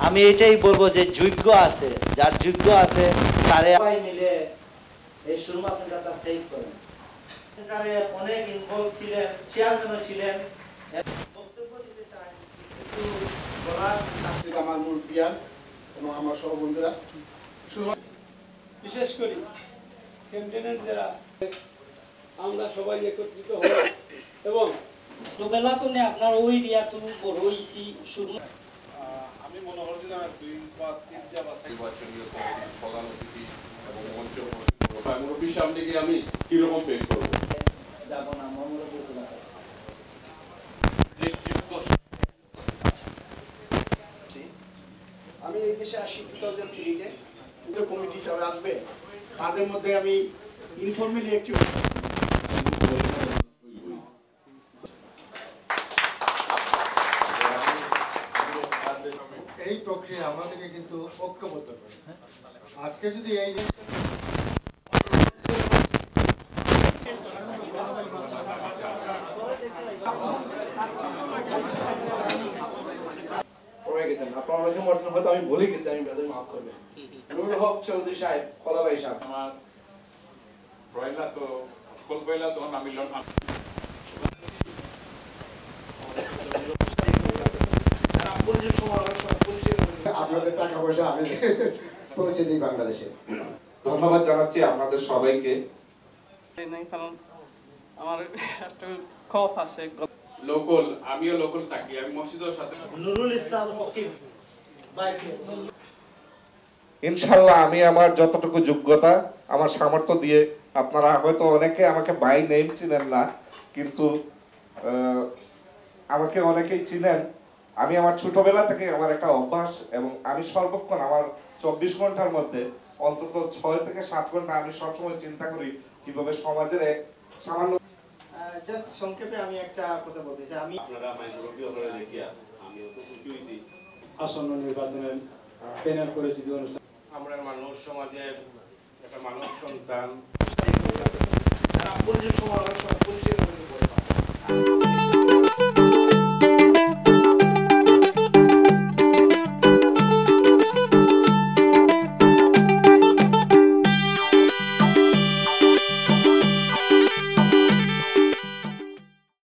আমি এটাই বলবো যে যোগ্য আছে, যার যোগ্য আছে তারে সবাই মিলে এই সুরমা সেন্টারটা সেভ করেন। সেন্টারে অনেক ইনভলভ ছিলেন, চেয়ারম্যানও ছিলেন। বক্তব্য দিতে চাই একটু বলার আমার মূল প্রিয়া এবং আমার সহবন্ধুরা, বিশেষ করে ক্যান্টনমেন্ট যারা আমরা সবাই একত্রিত হই এবং ছোটবেলা তো আপনার ওই রিয়া তুমি রইছি শুরু। আমি মনে করছি না 2 বা 3টা বা নির্বাচনীয় কমিটির প্রধান অতিথি এবং মঞ্চ মুরব্বীর সামনে গিয়ে আমি কিরকম পেশ করবো যাব না মামুরা বলতে না। আমি এই দেশে আসি 2003-তে। দুটো কমিটি সবাই আসবে, তাদের মধ্যে আমি ইনফর্মালি একটু এই প্রক্রিয়া আমাদেরকে কিন্তু ঐক্যবদ্ধ করে। আজকে যদি এই পড়ে গেছেন, আপনার অনেকে মর্জন হয়তো আমি ভুলে গেছি, আমি তাদের মাফ করবেন। নুরুল হক চৌধুরী সাহেব, কলাবাই সাহেব, আমার রয়লা তো কলবেলা তো আমি আপনাদের টাকা পয়সা আমি পৌঁছে দিই বাংলাদেশে। ধন্যবাদ জানাচ্ছি আপনাদের সবাইকে। কারণ আমার একটা খফ আছে। লোকাল, আমিও লোকাল থাকি, আমি মসজিদের সাথে। নুরুল ইসলাম ইনশাল্লাহ আমি আমার যতটুকু যোগ্যতা, আমার সামর্থ্য দিয়ে, আপনারা হয়তো অনেকে আমাকে বাই নেম চিনেন না, কিন্তু আমাকে অনেকেই চিনেন। আমি আমার ছোটবেলা থেকে আমার একটা অভ্যাস, এবং আমি সর্বক্ষণ আমার 24 ঘন্টার মধ্যে অন্তত 6 থেকে 7 ঘন্টা আমি সবসময় চিন্তা করি কিভাবে সমাজের সামান্য। জাস্ট সংক্ষেপে আমি একটা কথা বলতে চাই। আমি আপনারা মাইনরিটি হলে দেখিয়া আমিও তো খুশি হয়েছি। আসন্ন নির্বাচনের প্যানেল করেছি যে অনুষ্ঠান আমরা মানুষ সমাজের একটা মানুষ সন্তান। সমাজ